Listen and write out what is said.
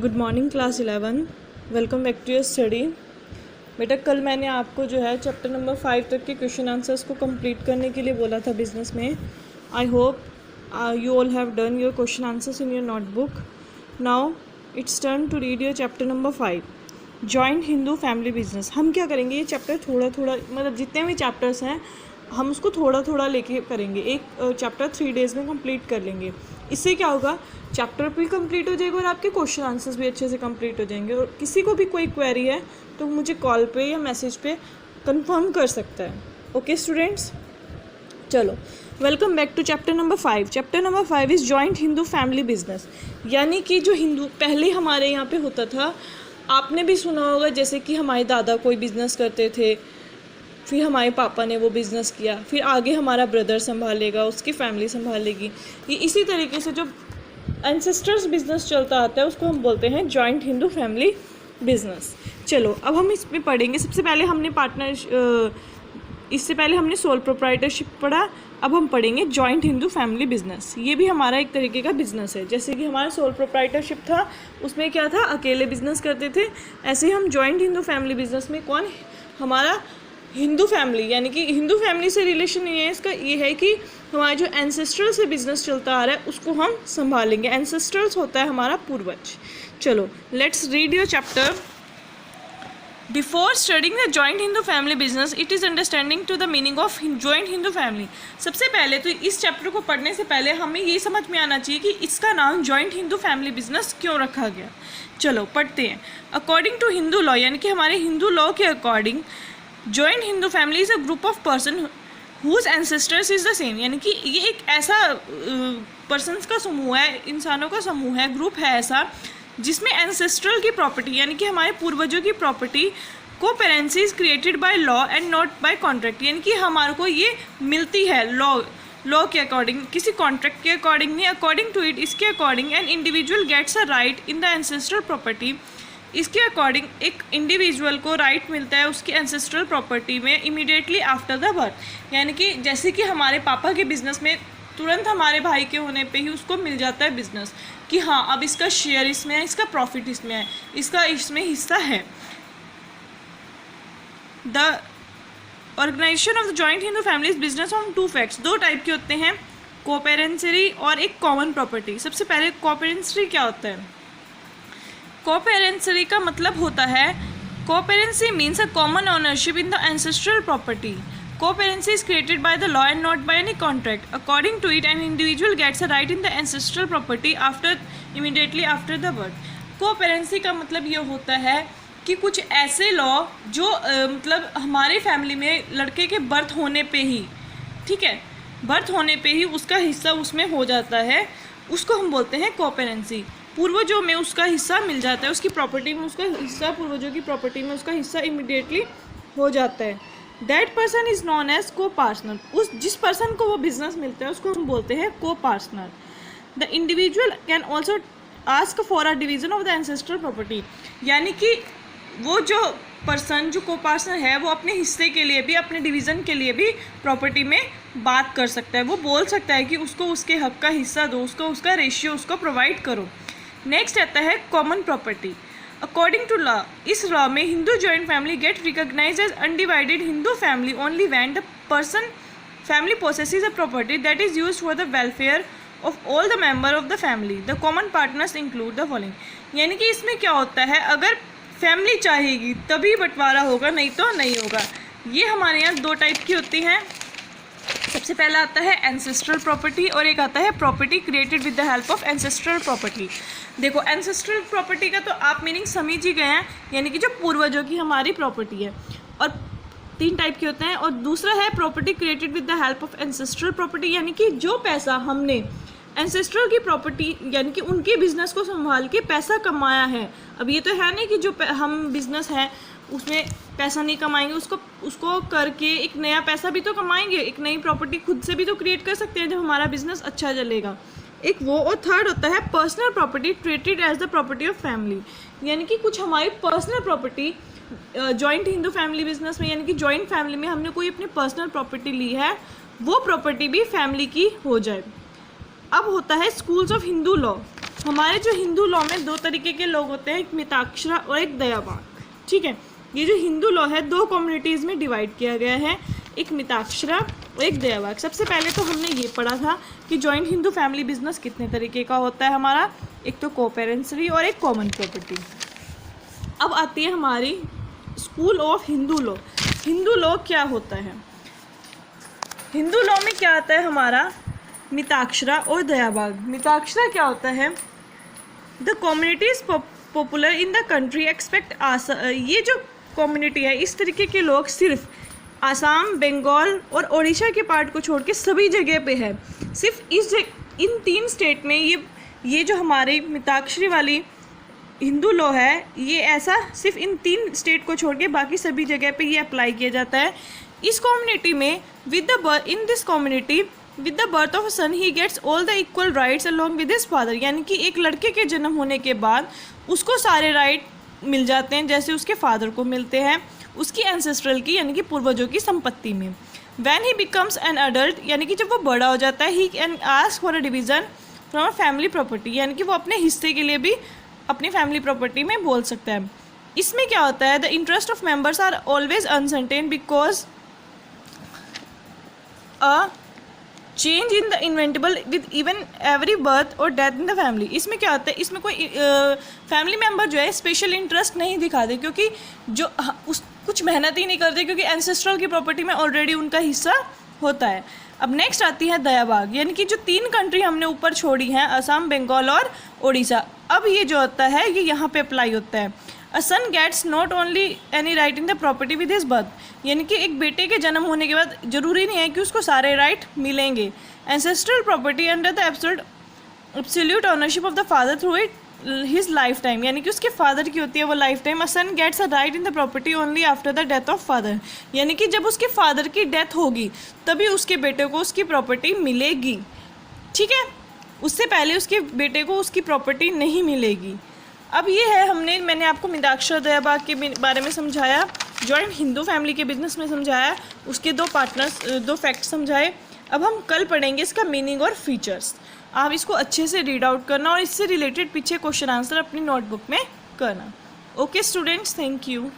Good morning class 11। Welcome back to your study. बेटा कल मैंने आपको जो है चैप्टर नंबर 5 तक के क्वेश्चन आंसर्स को कंप्लीट करने के लिए बोला था बिजनेस में। I hope you all have done your question answers in your notebook. Now it's turn to read your chapter number 5, joint Hindu family business. हम क्या करेंगे, ये चैप्टर थोड़ा थोड़ा मतलब जितने भी चैप्टर्स हैं हम उसको थोड़ा थोड़ा लेके करेंगे। एक चैप्टर 3 डेज़ में कंप्लीट कर लेंगे। इससे क्या होगा, चैप्टर भी कंप्लीट हो जाएगा और आपके क्वेश्चन आंसर्स भी अच्छे से कंप्लीट हो जाएंगे। और किसी को भी कोई क्वेरी है तो मुझे कॉल पे या मैसेज पे कंफर्म कर सकता है। ओके स्टूडेंट्स, चलो welcome back to chapter number 5। Chapter number 5 is joint Hindu family business. यानी कि जो हिंदू पहले हमारे यहाँ पे होता था, आपने भी सुना होगा, जैसे कि हमारे दादा कोई बिज़नेस करते थे, फिर हमारे पापा ने वो बिज़नेस किया, फिर आगे हमारा ब्रदर संभालेगा, उसकी फैमिली संभालेगी। ये इसी तरीके से जो एंसेस्टर्स बिजनेस चलता आता है उसको हम बोलते हैं जॉइंट हिंदू फैमिली बिजनेस। चलो अब हम इसमें पढ़ेंगे। सबसे पहले हमने इससे पहले हमने सोल प्रोप्राइटरशिप पढ़ा। अब हम पढ़ेंगे जॉइंट हिंदू फैमिली बिजनेस। ये भी हमारा एक तरीके का बिजनेस है। जैसे कि हमारा सोल प्रोप्राइटरशिप था, उसमें क्या था, अकेले बिजनेस करते थे। ऐसे ही हम जॉइंट हिंदू फैमिली बिजनेस में कौन, हमारा हिंदू फैमिली, यानी कि हिंदू फैमिली से रिलेशन ये है, इसका ये है कि हमारा जो एंसेस्ट्रल से बिजनेस चलता आ रहा है उसको हम संभालेंगे। एंसेस्ट्रल्स होता है हमारा पूर्वज। चलो let's read your chapter. Before studying the joint Hindu family business, it is understanding to the meaning of joint Hindu family. सबसे पहले तो इस चैप्टर को पढ़ने से पहले हमें ये समझ में आना चाहिए कि इसका नाम जॉइंट हिंदू फैमिली बिजनेस क्यों रखा गया। चलो पढ़ते हैं। अकॉर्डिंग टू हिंदू लॉ, यानी कि हमारे हिंदू लॉ के according joint Hindu family is a group of person whose ancestors is the same. यानी कि ये एक ऐसा पर्सनस का समूह है, इंसानों का समूह है, ग्रुप है ऐसा, जिसमें एंसेस्ट्रल की प्रॉपर्टी यानी कि हमारे पूर्वजों की प्रॉपर्टी को parcenary is created by law and not by contract. यानी कि हमारे को ये मिलती है लॉ के अकॉर्डिंग, किसी कॉन्ट्रैक्ट के अकॉर्डिंग नहीं। अकॉर्डिंग टू इट, इसके according an individual gets a right in the ancestral property. इसके अकॉर्डिंग एक इंडिविजुअल को राइट मिलता है उसकी एंसेस्ट्रल प्रॉपर्टी में इमीडिएटली आफ्टर द बर्थ। यानी कि जैसे कि हमारे पापा के बिजनेस में तुरंत हमारे भाई के होने पे ही उसको मिल जाता है बिजनेस कि हाँ अब इसका शेयर इसमें है, इसका प्रॉफिट इसमें है, इसका इसमें हिस्सा है। The organization of the joint Hindu families business on two facts. दो टाइप के होते हैं, कोपेरेंसरी और एक कॉमन प्रॉपर्टी। सबसे पहले कोपेरेंसरी क्या होता है? कोपेरेंसरी का मतलब होता है, coparcenary means a common ownership in the ancestral property. Coparcenary is created by the law and not by any contract. According to it an individual gets a right in the ancestral property immediately after the birth. Coparcenary का मतलब ये होता है कि कुछ ऐसे law जो मतलब हमारे फैमिली में लड़के के बर्थ होने पे ही, ठीक है, बर्थ होने पे ही उसका हिस्सा उसमें हो जाता है, उसको हम बोलते हैं कोपेरेंसी। पूर्वजों में उसका हिस्सा मिल जाता है, उसकी प्रॉपर्टी में उसका हिस्सा, पूर्वजों की प्रॉपर्टी में उसका हिस्सा इमिडिएटली हो जाता है। That person is known as co partner. उस जिस पर्सन को वो बिजनेस मिलता है उसको हम बोलते हैं को partner. The individual can also ask for a division of the ancestral property. यानी कि वो जो पर्सन जो को पार्टनर है वो अपने हिस्से के लिए भी, अपने डिवीज़न के लिए भी प्रॉपर्टी में बात कर सकता है। वो बोल सकता है कि उसको उसके हक का हिस्सा दो, उसको उसका रेशियो उसको प्रोवाइड करो। नेक्स्ट आता है common property. According to law, इस लॉ में Hindu joint family get recognize as undivided Hindu family only when the person family possesses a property that is used for the welfare of all the member of the family. The common partners include the following. यानी कि इसमें क्या होता है, अगर family चाहेगी तभी बंटवारा होगा, नहीं तो नहीं होगा। ये हमारे यहाँ दो टाइप की होती हैं। सबसे पहला आता है एंसेस्ट्रल प्रॉपर्टी और एक आता है property created with the help of ancestral property. देखो एंसेस्ट्रल प्रॉपर्टी का तो आप मीनिंग समझ ही गए हैं, यानी कि जो पूर्वजों की हमारी प्रॉपर्टी है, और 3 टाइप के होते हैं। और दूसरा है property created with the help of ancestral property, यानी कि जो पैसा हमने एंसेस्ट्रल की प्रॉपर्टी यानी कि उनके बिजनेस को संभाल के पैसा कमाया है। अब ये तो है नहीं कि जो हम बिजनेस है उसमें पैसा नहीं कमाएंगे, उसको करके एक नया पैसा भी तो कमाएंगे, एक नई प्रॉपर्टी खुद से भी तो क्रिएट कर सकते हैं जब हमारा बिजनेस अच्छा चलेगा। एक वो, और थर्ड होता है personal property treated as the property of family. यानी कि कुछ हमारी personal property joint Hindu family business में, यानी कि जॉइंट फैमिली में हमने कोई अपनी पर्सनल प्रॉपर्टी ली है, वो प्रॉपर्टी भी फैमिली की हो जाए। अब होता है स्कूल्स ऑफ हिंदू लॉ। हमारे जो हिंदू लॉ में दो तरीके के लोग होते हैं, एक मिताक्षरा और एक दयावाग। ठीक है, ये जो हिंदू लॉ है दो कम्युनिटीज़ में डिवाइड किया गया है, एक मिताक्षरा और एक दयावाग। सबसे पहले तो हमने ये पढ़ा था कि जॉइंट हिंदू फैमिली बिजनेस कितने तरीके का होता है हमारा, एक तो कोपेरेंसरी और एक कॉमन प्रॉपर्टी। अब आती है हमारी school of Hindu law. Hindu law क्या होता है? हिंदू लॉ में क्या आता है हमारा, मिताक्षरा और दयावाग। मिताक्षरा क्या होता है, the communities popular in the country expect ये जो कम्युनिटी है इस तरीके के लोग सिर्फ आसाम, बंगाल और उड़ीसा के पार्ट को छोड़ के सभी जगह पे है। सिर्फ इन 3 स्टेट में ये जो हमारी मिताक्षरी वाली हिंदू लॉ है ये ऐसा सिर्फ इन 3 स्टेट को छोड़ के बाकी सभी जगह पे ये अप्लाई किया जाता है। इस कम्युनिटी में in this community with the birth of son he gets all the equal rights along with his father. यानी कि एक लड़के के जन्म होने के बाद उसको सारे राइट मिल जाते हैं जैसे उसके फादर को मिलते हैं उसकी एंसेस्ट्रल की यानी कि पूर्वजों की संपत्ति में। When he becomes an adult यानी कि जब वो बड़ा हो जाता है, he can ask for a division from a family property, यानी कि वो अपने हिस्से के लिए भी अपनी फैमिली प्रॉपर्टी में बोल सकता है। इसमें क्या होता है, the interest of members are always uncertain because a change in the inevitable with even every birth और डेथ इन द फैमिली। इसमें क्या होता है, इसमें कोई फैमिली मेम्बर जो है स्पेशल इंटरेस्ट नहीं दिखाते क्योंकि जो कुछ मेहनत ही नहीं करते क्योंकि एंसेस्ट्रल की प्रॉपर्टी में ऑलरेडी उनका हिस्सा होता है। अब नेक्स्ट आती है दयावाग, यानी कि जो 3 कंट्री हमने ऊपर छोड़ी हैं असम, बंगाल और उड़ीसा। अब ये जो होता है ये यहाँ पे अप्लाई होता है। A son gets not only any right in the property with his birth, यानी कि एक बेटे के जन्म होने के बाद जरूरी नहीं है कि उसको सारे राइट मिलेंगे। Ancestral property under the absolute ownership of the father throughout his life time, यानी कि उसके फादर की होती है वो life time. A son gets a right in the property only after the death of father, यानी कि जब उसके फादर की डेथ होगी तभी उसके बेटे को उसकी प्रॉपर्टी मिलेगी। ठीक है, उससे पहले उसके बेटे को उसकी प्रॉपर्टी नहीं मिलेगी। अब ये है मैंने आपको मिताक्षरा दयावाग के बारे में समझाया, जॉइंट हिंदू फैमिली के बिजनेस में समझाया, उसके 2 फैक्ट समझाए। अब हम कल पढ़ेंगे इसका मीनिंग और फीचर्स। आप इसको अच्छे से रीड आउट करना और इससे रिलेटेड पीछे क्वेश्चन आंसर अपनी नोटबुक में करना। Okay students, thank you.